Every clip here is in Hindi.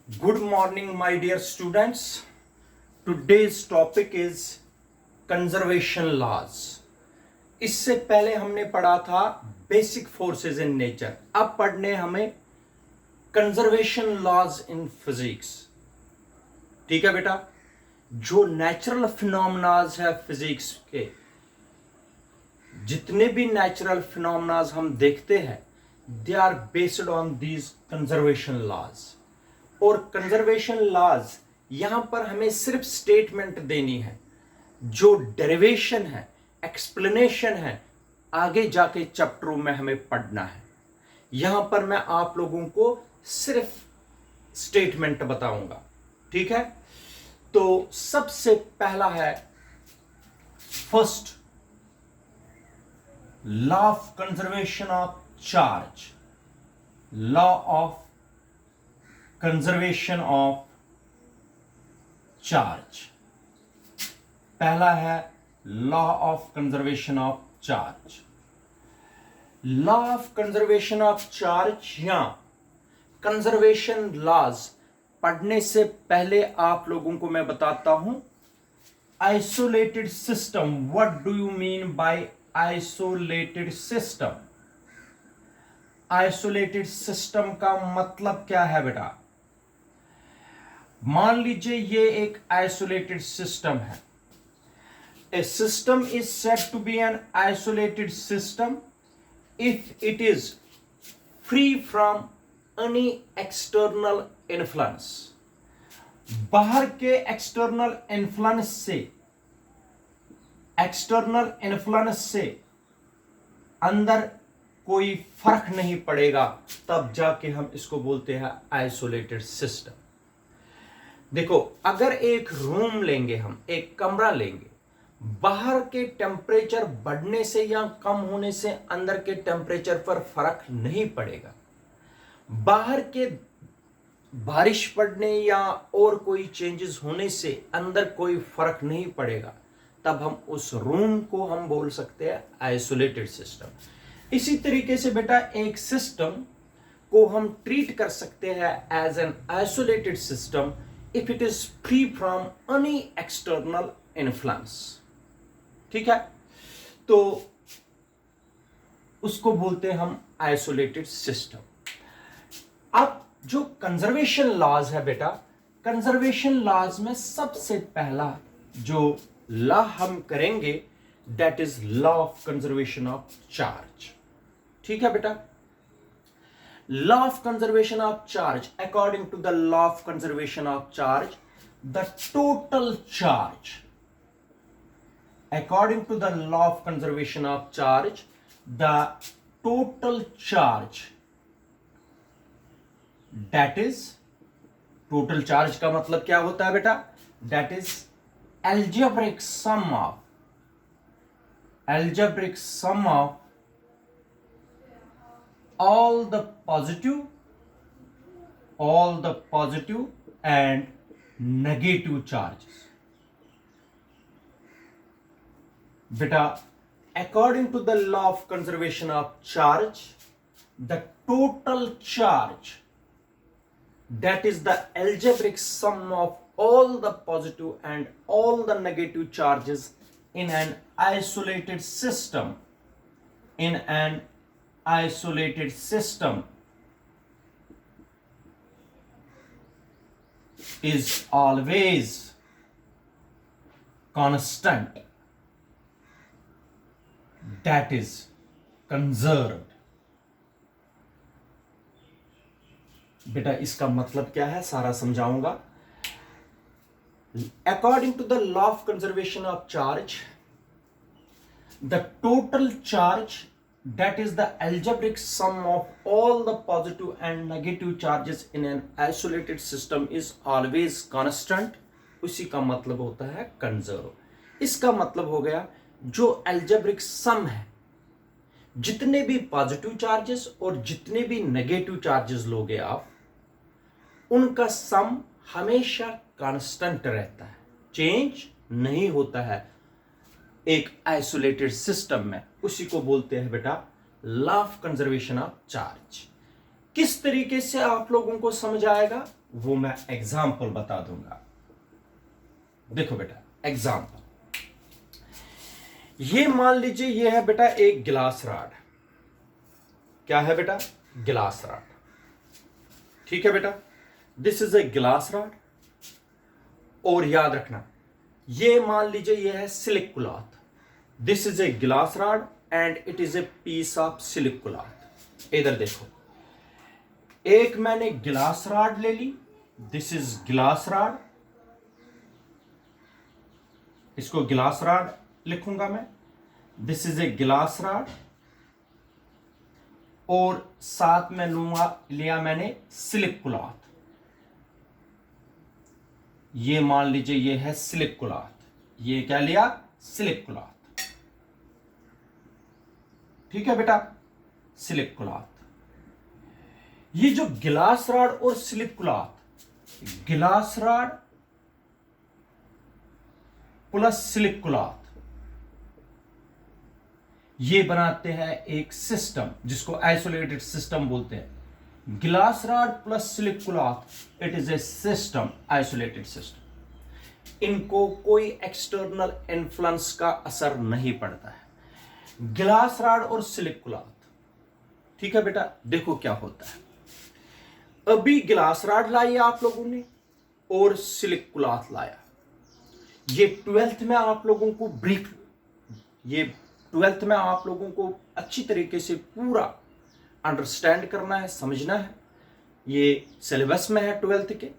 Good morning, my dear students. Today's topic is conservation laws. इससे पहले हमने पढ़ा था बेसिक फोर्सेस इन नेचर. अब पढ़ने हमें कंजर्वेशन लॉज इन फिजिक्स. ठीक है बेटा, जो नेचुरल फिनोमेनाज है फिजिक्स के, जितने भी नेचुरल फिनोमेनाज हम देखते हैं, they are based on these conservation laws. और कंजर्वेशन लॉज यहां पर हमें सिर्फ स्टेटमेंट देनी है. जो डेरिवेशन है, एक्सप्लेनेशन है, आगे जाके चैप्टरों में हमें पढ़ना है. यहां पर मैं आप लोगों को सिर्फ स्टेटमेंट बताऊंगा. ठीक है, तो सबसे पहला है first law of conservation of charge. Law of conservation of charge. पहला है law of conservation of charge. Law of conservation of charge या कंजर्वेशन लॉज पढ़ने से पहले आप लोगों को मैं बताता हूं isolated system. What do you mean by isolated system? Isolated system का मतलब क्या है बेटा? मान लीजिए ये एक आइसोलेटेड सिस्टम है. A system is said to be an isolated system if it is free from any external influence. बाहर के एक्सटर्नल इन्फ्लुएंस से अंदर कोई फर्क नहीं पड़ेगा, तब जाके हम इसको बोलते हैं आइसोलेटेड सिस्टम. देखो, अगर एक रूम लेंगे, हम एक कमरा लेंगे, बाहर के टेम्परेचर बढ़ने से या कम होने से अंदर के टेम्परेचर पर फर्क नहीं पड़ेगा. बाहर के बारिश पड़ने या और कोई चेंजेस होने से अंदर कोई फर्क नहीं पड़ेगा, तब हम उस रूम को हम बोल सकते हैं आइसोलेटेड सिस्टम. इसी तरीके से बेटा एक सिस्टम को हम ट्रीट कर सकते हैं as an isolated system if it is free from any external influence. ठीक है, तो उसको बोलते हैं हम आइसोलेटेड सिस्टम. अब जो कंजर्वेशन लॉज है बेटा, कंजर्वेशन लॉज में सबसे पहला जो लॉ हम करेंगे that is law of conservation of charge. ठीक है बेटा, law of conservation of charge. According to the law of conservation of charge, the total charge, according to the law of conservation of charge, the total charge, that is, total charge का मतलब क्या होता है बेटा? That is algebraic sum of all the positive and negative charges. Beta, according to the law of conservation of charge, the total charge, that is the algebraic sum of all the positive and all the negative charges in an isolated system, is always constant, that is conserved. बेटा इसका मतलब क्या है सारा समझाऊंगा. According to the law of conservation of charge, the total charge, that is the algebraic sum of all the positive and negative charges in an isolated system is always constant. उसी का मतलब होता है कंजर्व. इसका मतलब हो गया जो algebraic sum है, जितने भी पॉजिटिव चार्जेस और जितने भी नेगेटिव चार्जेस लोगे आप, उनका सम हमेशा कांस्टेंट रहता है, चेंज नहीं होता है एक आइसोलेटेड सिस्टम में. उसी को बोलते हैं बेटा law of conservation of charge. किस तरीके से आप लोगों को समझ आएगा वो मैं एग्जाम्पल बता दूंगा। देखो बेटा एग्जाम्पल, ये मान लीजिए ये है बेटा एक गिलास रॉड। क्या है बेटा? गिलास रॉड। ठीक है बेटा, this is a glass rod. और याद रखना ये मान लीजिए ये है सिलिक cloth. This is a glass rod and it is a piece of silk cloth. इधर देखो, एक मैंने गिलास रॉड ले ली, दिस इज गिलास रॉड, इसको गिलास रॉड लिखूंगा मैं। This is a glass rod और साथ में लिया मैंने सिलिक क्लॉथ। ये मान लीजिए ये है सिलिक क्लॉथ, ये क्या लिया? सिलिक क्लॉथ। ठीक है बेटा, सिलिक क्लॉथ। ये जो गिलास रॉड और सिलिक क्लॉथ, गिलास रॉड प्लस सिलिक क्लॉथ, ये बनाते हैं एक सिस्टम जिसको आइसोलेटेड सिस्टम बोलते हैं। गिलास रॉड प्लस सिलिक cloth, it is A system, isolated system. इनको कोई एक्सटर्नल इन्फ्लुएंस का असर नहीं पड़ता है, गिलास रॉड और सिलिक क्लॉथ। ठीक है बेटा, देखो क्या होता है। अभी गिलास रॉड लाई आप लोगों ने और सिलिक क्लॉथ लाया। ये 12th में आप लोगों को ब्रीफ, ये 12th में आप लोगों को अच्छी तरीके से पूरा अंडरस्टैंड करना है, समझना है। ये सिलेबस में है 12th के,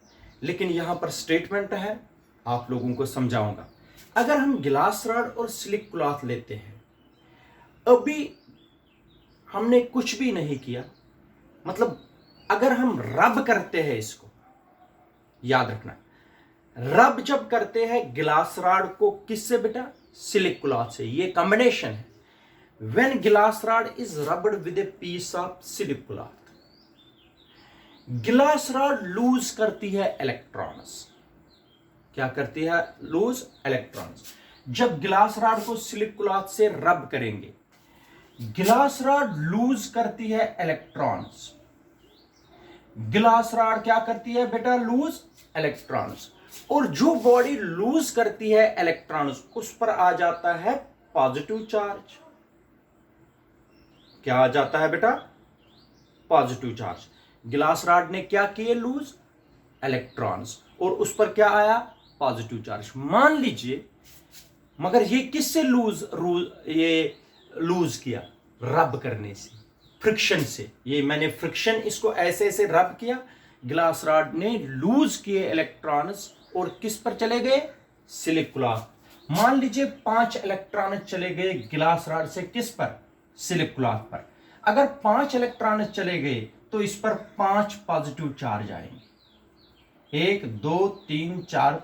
लेकिन यहां पर स्टेटमेंट है, आप लोगों को समझाऊंगा। अगर हम गिलास रॉड और सिलिक क्लॉथ लेते हैं, अभी हमने कुछ भी नहीं किया, मतलब अगर हम रब करते हैं इसको, याद रखना, रब जब करते हैं गिलास रॉड को किससे बेटा? सिलिक क्लॉथ से। ये कॉम्बिनेशन है। When glass rod is rubbed with a piece of silk cloth, glass rod lose करती है इलेक्ट्रॉन्स। क्या करती है? Lose electrons. जब गिलास रॉड को सिलिक क्लॉथ से रब करेंगे, गिलास रॉड लूज करती है इलेक्ट्रॉन्स। गिलास रॉड क्या करती है बेटा? Loose electrons. और जो बॉडी लूज करती है इलेक्ट्रॉन्स, उस पर आ जाता है पॉजिटिव चार्ज। क्या आ जाता है बेटा? Positive charge. गिलास रॉड ने क्या किए? लूज इलेक्ट्रॉन्स, और उस पर क्या आया? Positive charge. मान लीजिए, मगर ये किससे ये लूज किया? रब करने से, फ्रिक्शन से। ये मैंने फ्रिक्शन, इसको ऐसे ऐसे रब किया, गिलास रॉड ने लूज किए इलेक्ट्रॉन्स और किस पर चले गए? सिलिक क्लॉथ। मान लीजिए 5 इलेक्ट्रॉन चले गए गिलास रॉड से किस पर? सिलिक क्लॉथ पर। अगर 5 इलेक्ट्रॉन चले गए तो इस पर 5 पॉजिटिव चार्ज आएंगे। 1 2 3 4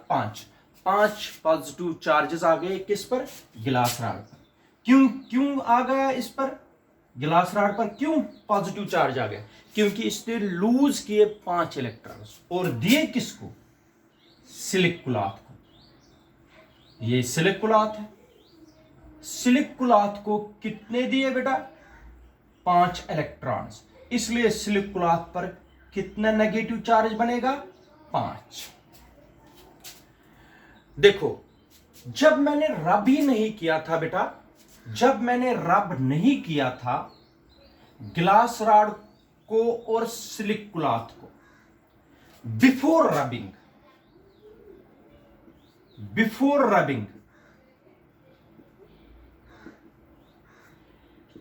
5 पॉजिटिव चार्जेस आ गए किस पर? गिलास रॉड पर। क्यों आ गया इस पर? गिलास रॉड पर क्यों पॉजिटिव चार्ज आ गया? क्योंकि इसने लूज किए 5 इलेक्ट्रॉन्स और दिए किसको? सिलिक क्लॉथ को। ये सिलिक क्लॉथ है। सिलिक क्लॉथ को कितने दिए बेटा? 5 इलेक्ट्रॉन्स। इसलिए सिलिक क्लॉथ पर कितना नेगेटिव चार्ज बनेगा? 5। देखो, जब मैंने रब ही नहीं किया था बेटा, जब मैंने रब नहीं किया था गिलास रॉड को और सिलिक क्लॉथ को, बिफोर रबिंग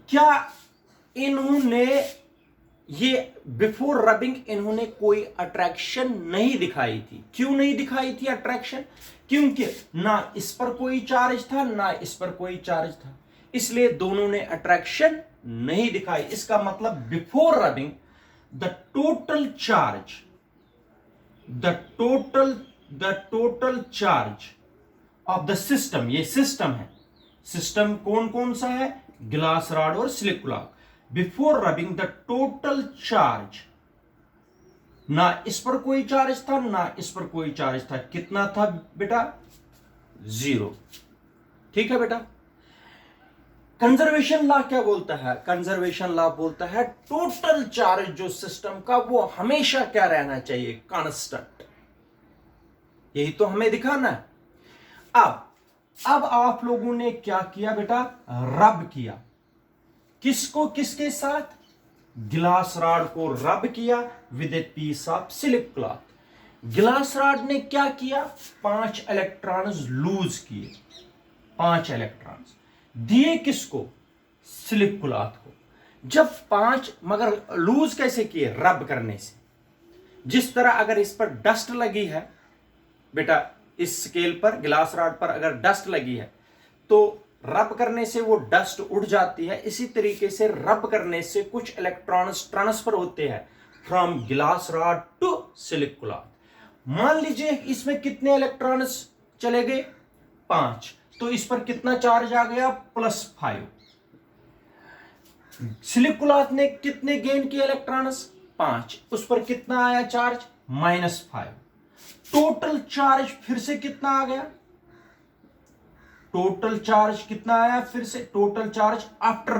क्या इन्होंने, ये बिफोर रबिंग इन्होंने कोई अट्रैक्शन नहीं दिखाई थी। क्यों नहीं दिखाई थी अट्रैक्शन? क्योंकि ना इस पर कोई चार्ज था ना इस पर कोई चार्ज था, इसलिए दोनों ने अट्रैक्शन नहीं दिखाई। इसका मतलब before rubbing the total charge of the system, ये सिस्टम है, सिस्टम कौन कौन सा है? गिलास रॉड और सिलिक cloth. Before rubbing the total charge, ना इस पर कोई चार्ज था ना इस पर कोई चार्ज था। कितना था बेटा? 0। ठीक है बेटा। कंजर्वेशन लॉ क्या बोलता है? कंजर्वेशन लॉ बोलता है टोटल चार्ज जो सिस्टम का वो हमेशा क्या रहना चाहिए? कांस्टेंट। यही तो हमें दिखाना है। अब आप लोगों ने क्या किया बेटा? रब किया। किसको किसके साथ? गिलास रॉड को रब किया with a piece of silk cloth. Glass rod ने क्या किया? 5 इलेक्ट्रॉन्स लूज किए। 5 इलेक्ट्रॉन्स दिए किसको? सिलिक क्लॉथ को। जब 5, मगर लूज कैसे किए? रब करने से। जिस तरह अगर इस पर डस्ट लगी है बेटा, इस स्केल पर, गिलास रॉड पर अगर डस्ट लगी है तो रब करने से वो डस्ट उड़ जाती है। इसी तरीके से रब करने से कुछ इलेक्ट्रॉन्स ट्रांसफर होते हैं फ्रॉम गिलास रॉड टू सिलिक क्लॉथ। मान लीजिए इसमें कितने इलेक्ट्रॉन्स चले गए? 5। तो इस पर कितना चार्ज आ गया? +5। सिलिक क्लॉथ ने कितने गेन किए इलेक्ट्रॉन्स? 5। उस पर कितना आया चार्ज? -5। टोटल चार्ज फिर से कितना आ गया? टोटल चार्ज कितना आया? फिर से टोटल चार्ज आफ्टर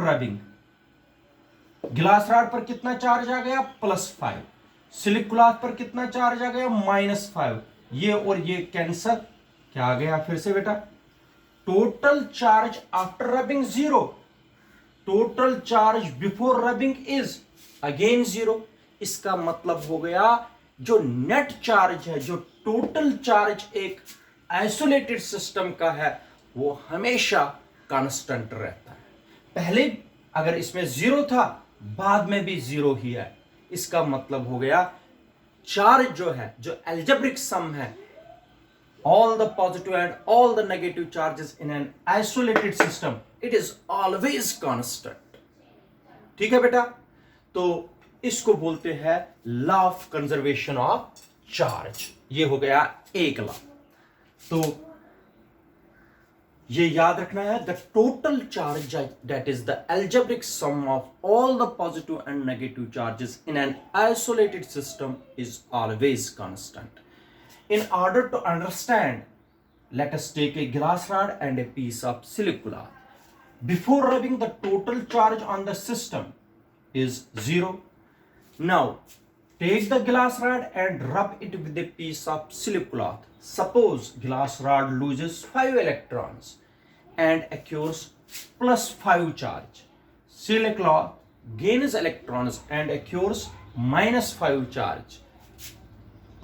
रबिंग गिलास रॉड पर कितना चार्ज आ गया? +5। सिलिक क्लॉथ पर कितना चार्ज आ गया? -5। ये और ये कैंसर, क्या आ गया फिर से बेटा? Total charge after rubbing 0, total charge before rubbing is again 0। इसका मतलब हो गया जो नेट चार्ज है, जो टोटल चार्ज एक आइसोलेटेड सिस्टम का है, वो हमेशा कांस्टेंट रहता है। पहले अगर इसमें 0 था, बाद में भी 0 ही है। इसका मतलब हो गया चार्ज जो है, जो एल्जेब्रिक सम है, all the positive and all the negative charges in an isolated system, it is always constant। ठीक है बेटा? तो इसको बोलते हैं law of conservation of charge. ये हो गया एक लॉ। तो ये याद रखना है, the total charge that is the algebraic sum of all the positive and negative charges in an isolated system is always constant। In order to understand, let us take a glass rod and a piece of silicon cloth. Before rubbing, the total charge on the system is 0. Now, take the glass rod and rub it with a piece of silicon cloth. Suppose glass rod loses 5 electrons and occurs +5 charge. Silicon cloth gains electrons and occurs -5 charge.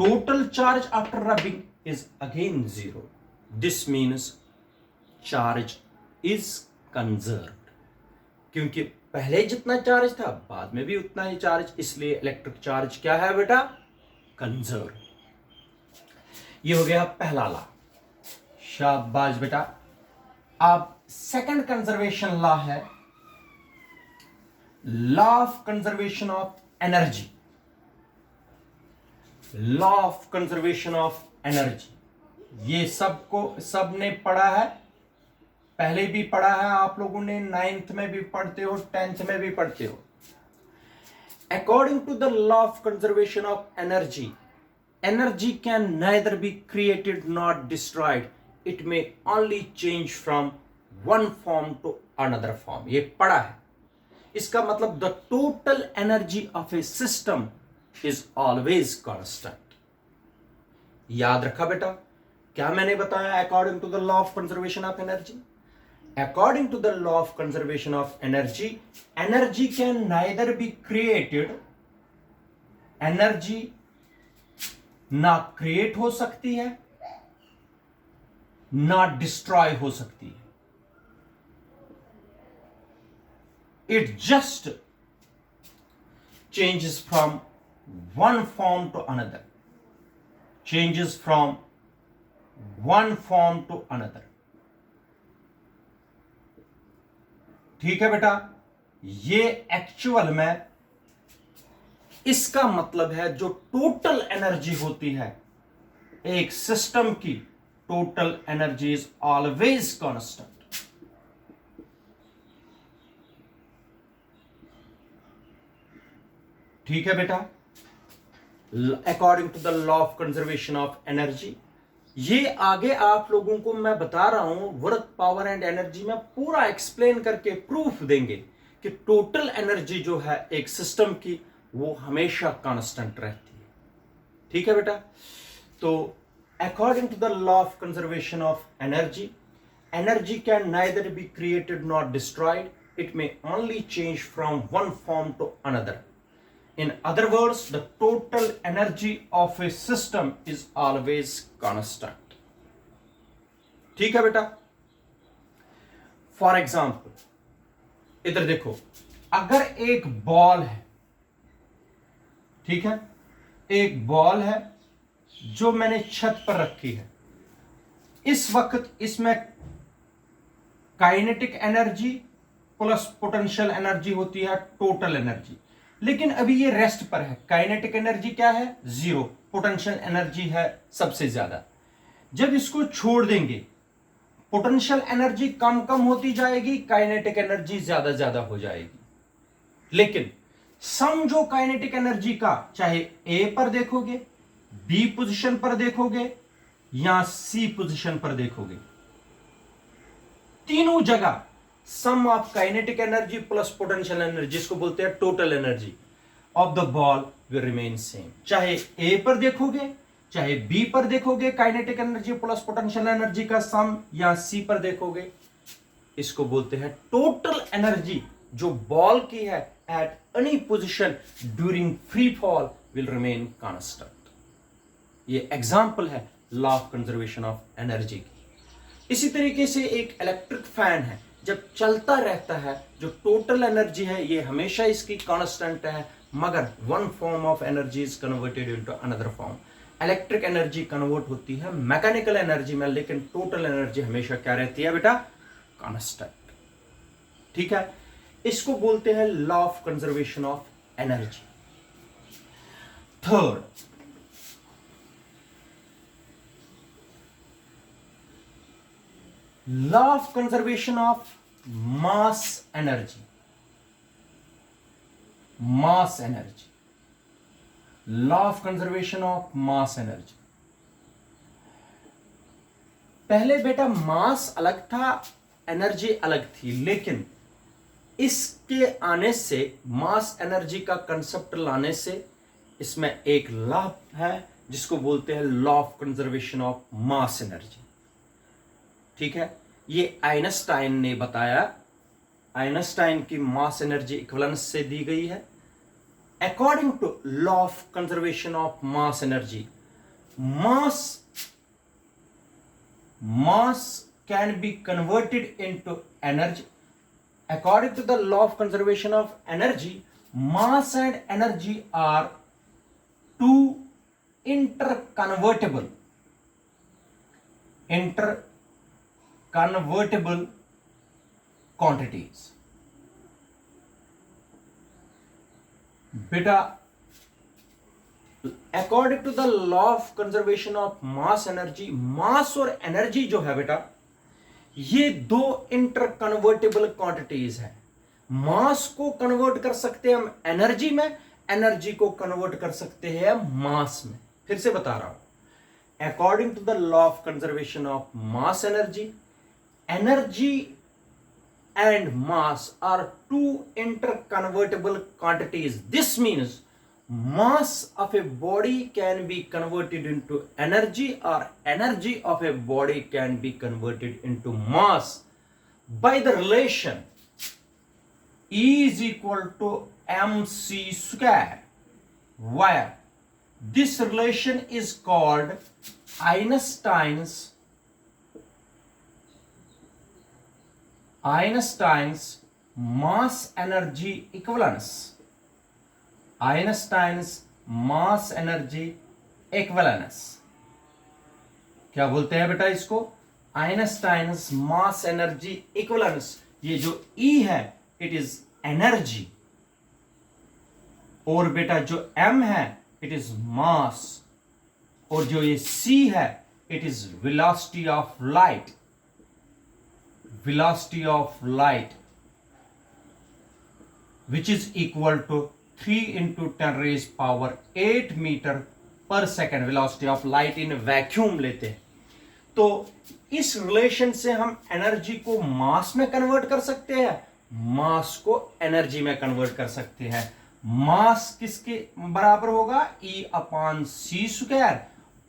Total charge after rubbing is again 0. This means charge is conserved। क्योंकि पहले जितना चार्ज था बाद में भी उतना ही चार्ज, इसलिए इलेक्ट्रिक चार्ज क्या है बेटा? कंजर्व। ये हो गया पहला लॉ। शाबाश बेटा। अब सेकंड कंजर्वेशन लॉ है law of conservation of energy. Law of conservation of energy, ये सबने पढ़ा है, पहले भी पढ़ा है आप लोगों ने, 9th में भी पढ़ते हो, 10th में भी पढ़ते हो। According to the law of conservation of energy, energy can neither be created not destroyed, it may only change from one form to another form. ये पढ़ा है। इसका मतलब the total energy of a system is always constant। याद रखा बेटा? क्या मैंने बताया? According to the law of conservation of energy, according to the law of conservation of energy, energy can neither be created, energy ना क्रिएट हो सकती है ना डिस्ट्रॉय हो सकती है। It just changes from one form to another, changes from one form to another। ठीक है बेटा? ये एक्चुअल में इसका मतलब है जो टोटल एनर्जी होती है एक सिस्टम की, total energy is always constant. ठीक है बेटा? According to the law of conservation of energy, ये आगे आप लोगों को मैं बता रहा हूं, वर्क, पावर एंड एनर्जी में पूरा एक्सप्लेन करके प्रूफ देंगे कि टोटल एनर्जी जो है एक सिस्टम की वो हमेशा कांस्टेंट रहती है। ठीक है बेटा। तो according to the law of conservation of energy, energy can neither be created not destroyed, it may only change from one form to another. In other words, the total energy of a system is always constant. ठीक है बेटा। फॉर एग्जाम्पल इधर देखो, अगर एक बॉल है, ठीक है, एक बॉल है जो मैंने छत पर रखी है, इस वक्त इसमें kinetic energy plus potential energy होती है टोटल एनर्जी। लेकिन अभी ये रेस्ट पर है, काइनेटिक एनर्जी क्या है? जीरो, पोटेंशियल एनर्जी है सबसे ज्यादा। जब इसको छोड़ देंगे, पोटेंशियल एनर्जी कम कम होती जाएगी, काइनेटिक एनर्जी ज्यादा ज्यादा हो जाएगी। लेकिन सम जो काइनेटिक एनर्जी का, चाहे ए पर देखोगे, बी पोजीशन पर देखोगे या सी पोजीशन पर देखोगे, तीनों जगह sum of kinetic energy plus potential energy, जिसको बोलते हैं total energy of the ball, will remain same. चाहे ए पर देखोगे, चाहे बी पर देखोगे, kinetic energy plus potential energy का सम, या सी पर देखोगे, इसको बोलते हैं टोटल एनर्जी जो बॉल की है at any position during free fall will remain constant. ये एग्जांपल है law of conservation of energy की। इसी तरीके से एक इलेक्ट्रिक फैन है, जब चलता रहता है, जो टोटल एनर्जी है ये हमेशा इसकी कांस्टेंट है, मगर one form of energy is converted into another form. Electric energy convert होती है मैकेनिकल एनर्जी में, लेकिन टोटल एनर्जी हमेशा क्या रहती है बेटा? कांस्टेंट। ठीक है, इसको बोलते हैं law of conservation of energy. Third, law of conservation of mass energy. Mass energy, law of conservation of mass energy. पहले बेटा मास अलग था, एनर्जी अलग थी, लेकिन इसके आने से, मास एनर्जी का कंसेप्ट लाने से, इसमें एक लॉ है जिसको बोलते हैं law of conservation of mass energy. ठीक है, ये आइंस्टाइन ने बताया। आइंस्टाइन की मास एनर्जी इक्विवेलेंस से दी गई है। According to law of conservation of mass energy, mass can be converted into energy. According to the law of conservation of energy, mass and energy are two interconvertible quantities. बेटा, according to the law of conservation of mass energy, mass और एनर्जी जो है बेटा, ये दो इंटरकन्वर्टेबल क्वांटिटीज है। मास को कन्वर्ट कर सकते हैं हम एनर्जी में, एनर्जी को कन्वर्ट कर सकते हैं मास में। फिर से बता रहा हूं, according to the law of conservation of mass energy, energy and mass are two interconvertible quantities. This means mass of a body can be converted into energy, or energy of a body can be converted into mass by the relation E is equal to mc square, where this relation is called Einstein's mass energy equivalence. Einstein's mass energy equivalence क्या बोलते हैं बेटा इसको? Einstein's mass energy equivalence। ये जो E है इट इज एनर्जी, और बेटा जो M है इट इज मास, और जो ये C है it is velocity of light. velocity of light, which is equal to 3 into 10 raised power 8 meter per second। velocity of light in vacuum लेते हैं, तो इस रिलेशन से हम एनर्जी को मास में कन्वर्ट कर सकते हैं, मास को एनर्जी में कन्वर्ट कर सकते हैं। मास किसके बराबर होगा? E/c²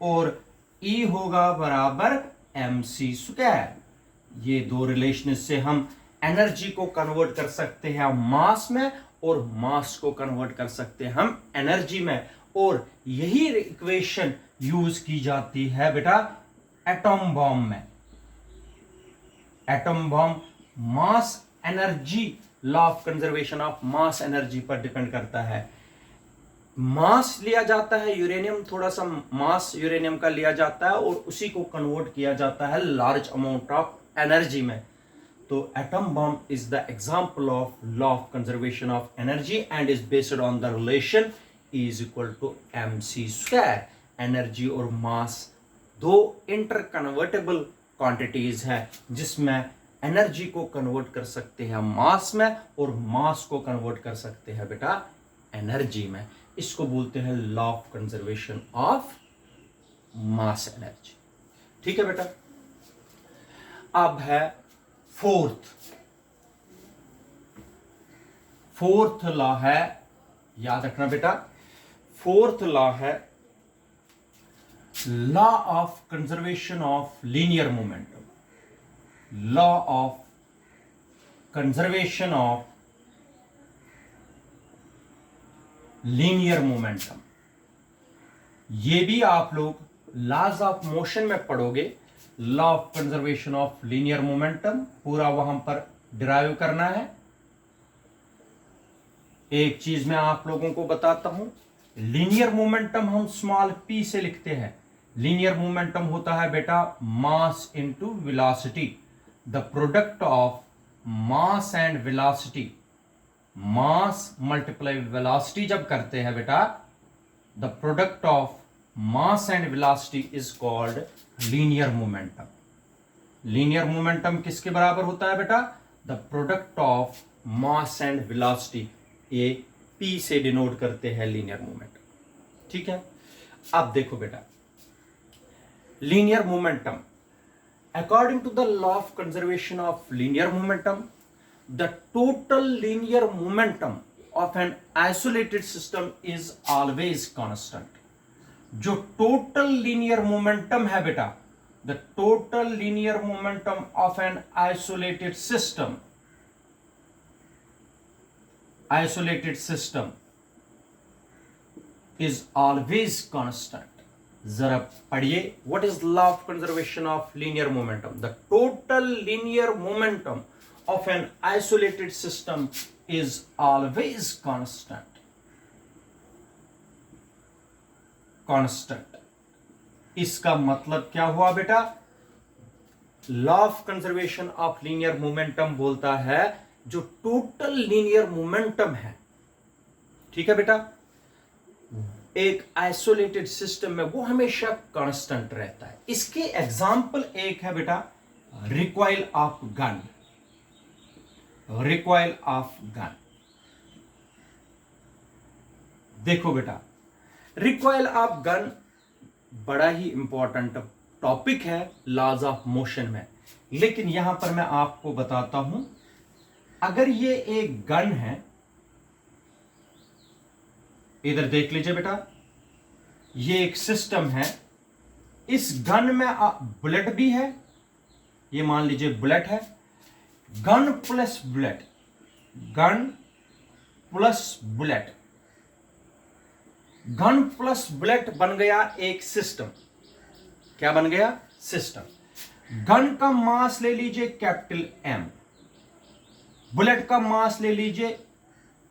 और E होगा बराबर mc²। ये दो रिलेशन से हम एनर्जी को कन्वर्ट कर सकते हैं मास में और मास को कन्वर्ट कर सकते हैं हम एनर्जी में। और यही इक्वेशन यूज की जाती है बेटा एटॉम बॉम्ब में। Atom bomb mass energy, law of conservation of mass energy पर डिपेंड करता है। मास लिया जाता है यूरेनियम, थोड़ा सा मास यूरेनियम का लिया जाता है और उसी को कन्वर्ट किया जाता है लार्ज अमाउंट ऑफ एनर्जी में। तो atom bomb is the example of law of conservation of energy and is based on the relation E = mc²। Energy और मास दो इंटर कन्वर्टेबल क्वांटिटीज है जिसमें एनर्जी को कन्वर्ट कर सकते हैं मास में और मास को कन्वर्ट कर सकते हैं बेटा एनर्जी में। इसको बोलते हैं law of conservation of mass energy. ठीक है बेटा। अब है फोर्थ लॉ है, याद रखना बेटा, फोर्थ लॉ है law of conservation of linear momentum. Law of conservation of linear momentum, ये भी आप लोग लॉज ऑफ मोशन में पढ़ोगे। Law of conservation of linear momentum पूरा वहां पर डिराइव करना है। एक चीज मैं आप लोगों को बताता हूं, लीनियर मोमेंटम हम स्मॉल p से लिखते हैं। लीनियर मोमेंटम होता है बेटा mass into velocity, the product of mass and velocity. Mass multiply velocity जब करते हैं बेटा, the product of mass and velocity is called linear momentum. Linear momentum किसके बराबर होता है बेटा? The product of mass and velocity. ये p से डिनोट करते हैं लीनियर मोमेंटम। ठीक है। अब देखो बेटा, linear momentum according to the law of conservation of linear momentum, the total linear momentum of an isolated system is always constant। जो टोटल लीनियर मोमेंटम है बेटा, the total linear momentum of an isolated system, isolated system is always constant. जरा पढ़िए, what is law of conservation of linear momentum? The total linear momentum of an isolated system is always constant. Constant, इसका मतलब क्या हुआ बेटा? Law of conservation of linear momentum बोलता है जो टोटल लीनियर मोमेंटम है, ठीक है बेटा, एक आइसोलेटेड सिस्टम में वो हमेशा कांस्टेंट रहता है। इसके एग्जाम्पल एक है बेटा recoil of gun. Recoil of gun देखो बेटा, रिकॉइल ऑफ गन बड़ा ही इंपॉर्टेंट टॉपिक है लॉज ऑफ मोशन में, लेकिन यहां पर मैं आपको बताता हूं, अगर ये एक गन है, इधर देख लीजिए बेटा, ये एक सिस्टम है, इस गन में बुलेट भी है, ये मान लीजिए बुलेट है, gun plus bullet, gun plus bullet, gun plus bullet बन गया एक सिस्टम। क्या बन गया? सिस्टम। गन का मास ले लीजिए कैपिटल M, बुलेट का मास ले लीजिए,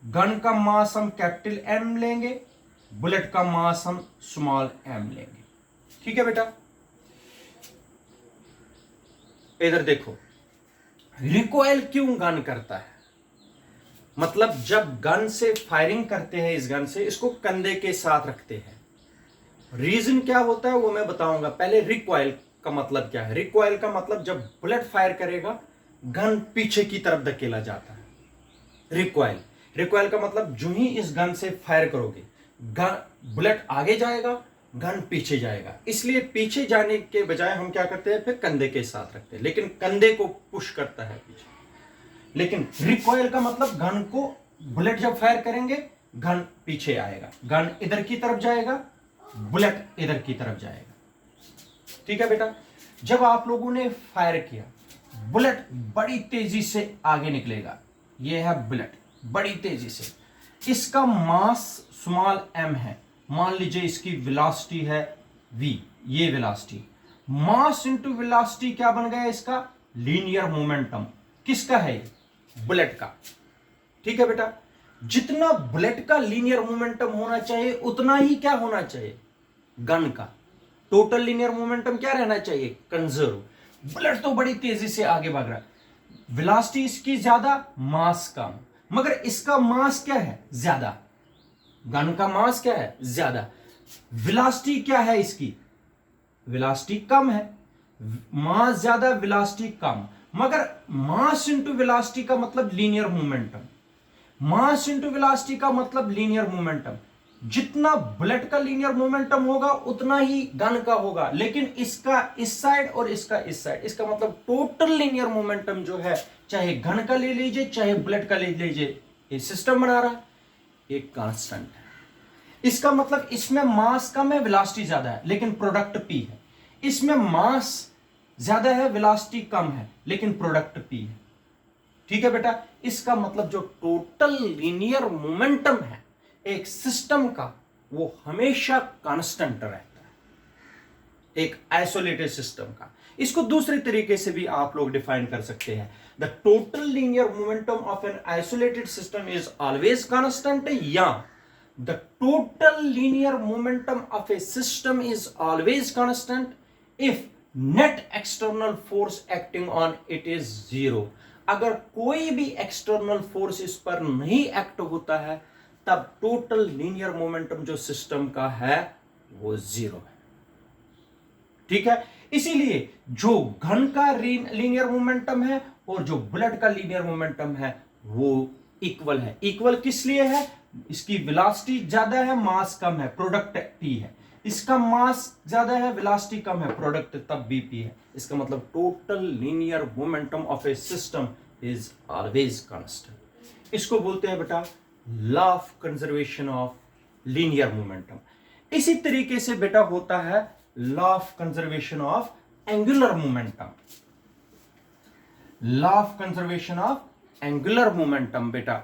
गन का मास हम कैपिटल M लेंगे, बुलेट का मास हम स्मॉल m लेंगे। ठीक है बेटा। इधर देखो, रिकॉइल क्यों गन करता है? मतलब जब गन से फायरिंग करते हैं, इस गन से, इसको कंधे के साथ रखते हैं। रीजन क्या होता है वो मैं बताऊंगा। पहले रिकॉइल का मतलब क्या है? रिकॉइल का मतलब जब बुलेट फायर करेगा, गन पीछे की तरफ धकेला जाता है। रिकॉइल, रिकॉइल का मतलब जो ही इस गन से फायर करोगे, बुलेट आगे जाएगा गन पीछे जाएगा, इसलिए पीछे जाने के बजाय हम क्या करते हैं, फिर कंधे के साथ रखते हैं, लेकिन कंधे को पुश करता है पीछे। लेकिन रिकॉइल का मतलब गन को, बुलेट जब फायर करेंगे गन पीछे आएगा, गन इधर की तरफ जाएगा, बुलेट इधर की तरफ जाएगा। ठीक है बेटा, जब आप लोगों ने फायर किया, बुलेट बड़ी तेजी से आगे निकलेगा। यह है बुलेट, बड़ी तेजी से, इसका मास स्मॉल m है, मान लीजिए इसकी वेलोसिटी है v, ये वेलोसिटी, मास इनटू वेलोसिटी क्या बन गया इसका, लीनियर मोमेंटम। किसका है ये, बुलेट का। ठीक है बेटा, जितना बुलेट का लीनियर मोमेंटम होना चाहिए उतना ही क्या होना चाहिए, गन का टोटल लीनियर मोमेंटम क्या रहना चाहिए, कंजर्व। बुलेट तो बड़ी तेजी से आगे भाग रहा है, वेलोसिटी इसकी ज्यादा, मास कम, मगर इसका मास क्या है, ज्यादा। गन का मास क्या है, ज्यादा। वेलोसिटी क्या है इसकी, वेलोसिटी कम है। मास ज्यादा, वेलोसिटी कम, मगर मास इंटू वेलोसिटी का मतलब linear momentum, mass into velocity का मतलब लीनियर मोमेंटम। जितना बुलेट का लीनियर मोमेंटम होगा उतना ही गन का होगा, लेकिन इसका इस साइड और इसका इस साइड, इसका मतलब टोटल लीनियर मोमेंटम जो है, चाहे गन का ले लीजिए चाहे बुलेट का ले लीजिए, ये सिस्टम बना रहा है, एक कांस्टेंट है। इसका मतलब इसमें मास कम है, वेलोसिटी ज्यादा है, लेकिन प्रोडक्ट पी है। इसमें मास ज्यादा है, वेलोसिटी कम है, लेकिन प्रोडक्ट पी है। ठीक है बेटा, इसका मतलब जो टोटल लीनियर मोमेंटम है एक सिस्टम का, वो हमेशा कांस्टेंट रहता है, एक आइसोलेटेड सिस्टम का। इसको दूसरे तरीके से भी आप लोग डिफाइन कर सकते हैं, the total linear momentum of an isolated system is always constant, या the total linear momentum of a system is always constant if net external force acting on it is zero. अगर कोई भी एक्सटर्नल फोर्स इस पर नहीं एक्ट होता है, तब टोटल लीनियर मोमेंटम जो सिस्टम का है वो जीरो है। ठीक है, इसीलिए जो घन का लीनियर मोमेंटम है और जो बुलेट का लीनियर मोमेंटम है वो इक्वल है। इक्वल किस लिए है, इसकी वेलोसिटी ज्यादा है, मास कम है, प्रोडक्ट p है। इसका मास ज्यादा है, वेलोसिटी कम है, प्रोडक्ट तब भी p है। इसका मतलब total linear momentum of a system is always constant. इसको बोलते हैं बेटा law of conservation of linear momentum. इसी तरीके से बेटा होता है law of conservation of angular momentum. Law of conservation of angular momentum बेटा,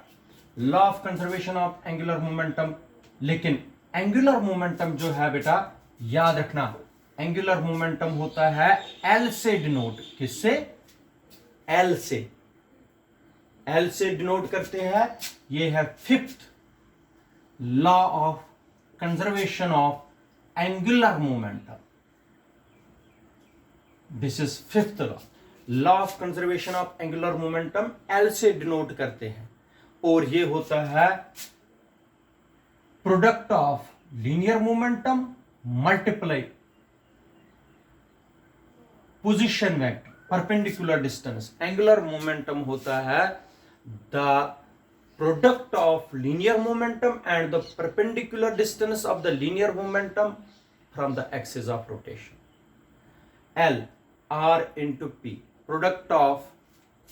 law of conservation of angular momentum. लेकिन एंगुलर मोमेंटम जो है बेटा, याद रखना, एंगुलर मोमेंटम होता है एल से डिनोट। किससे, एल से, एल से डिनोट करते हैं। ये है fifth law of conservation of angular momentum. This is fifth law, law of conservation of angular momentum, L से डिनोट करते हैं। और ये होता है product of linear momentum multiply position vector perpendicular distance. Angular momentum होता है the product of linear momentum and the perpendicular distance of the linear momentum from the axis of rotation. L R into P, product of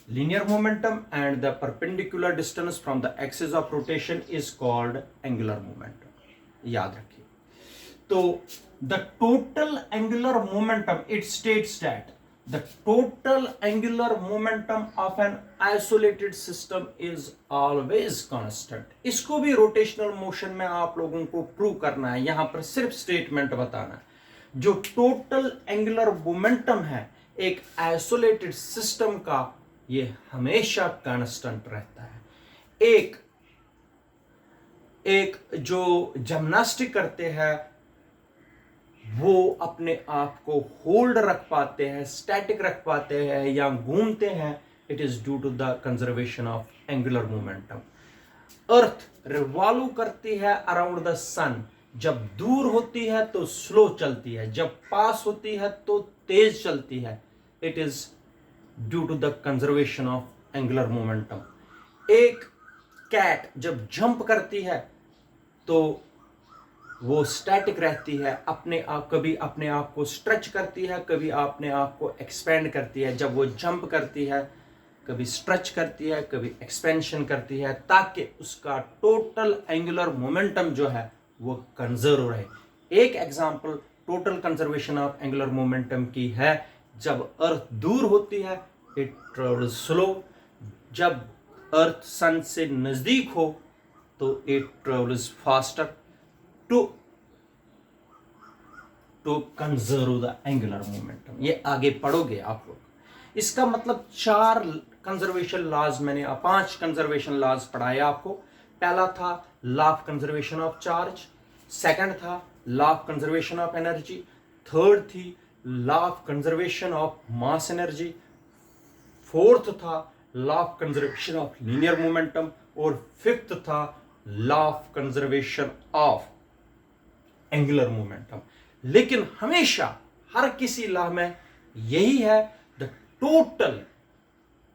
linear momentum and the perpendicular distance from the axis of rotation is called angular momentum. याद रखिए। तो the total angular momentum, it states that the total angular momentum of an isolated system is always constant. इसको भी rotational motion में आप लोगों को प्रूव करना है, यहां पर सिर्फ स्टेटमेंट बताना है। जो total angular momentum है एक isolated system का, ये हमेशा कांस्टेंट रहता है। एक जो जिम्नास्टिक करते हैं वो अपने आप को होल्ड रख पाते हैं, स्टैटिक रख पाते हैं या घूमते हैं, it is due to the conservation of angular momentum. Earth revolve करती है अराउंड द सन, जब दूर होती है तो स्लो चलती है, जब पास होती है तो तेज चलती है, it is due to the conservation of angular momentum. एक कैट जब जंप करती है तो वो स्टैटिक रहती है, अपने आप कभी अपने आप को स्ट्रेच करती है, कभी अपने आप को एक्सपेंड करती है। जब वो जंप करती है कभी स्ट्रेच करती है, कभी एक्सपेंशन करती है, ताकि उसका टोटल एंगुलर मोमेंटम जो है वो कंजर्व रहे। एक example total conservation of angular momentum की है, जब अर्थ दूर होती है इट ट्रेवल्स स्लो, जब अर्थ सन से नजदीक हो तो it travels faster to conserve the angular momentum. ये आगे पढ़ोगे आप लोग। इसका मतलब 4 कंजर्वेशन लॉज मैंने 5 कंजर्वेशन लॉज पढ़ाए आपको। पहला था law of conservation of charge, second था law of conservation of energy, third थी law of conservation of mass energy, fourth था law of conservation of linear momentum, और फिफ्थ था law of conservation of angular momentum. लेकिन हमेशा हर किसी लॉ में यही है, द टोटल,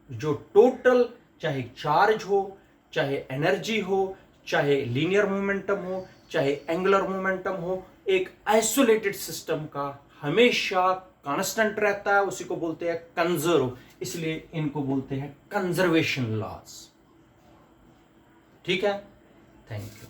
जो टोटल चाहे चार्ज हो, चाहे एनर्जी हो, चाहे लीनियर मोमेंटम हो, चाहे एंगुलर मोमेंटम हो, एक आइसोलेटेड सिस्टम का हमेशा कांस्टेंट रहता है, उसी को बोलते हैं कंजर्व, इसलिए इनको बोलते हैं कंजर्वेशन लॉज। ठीक है, थैंक यू।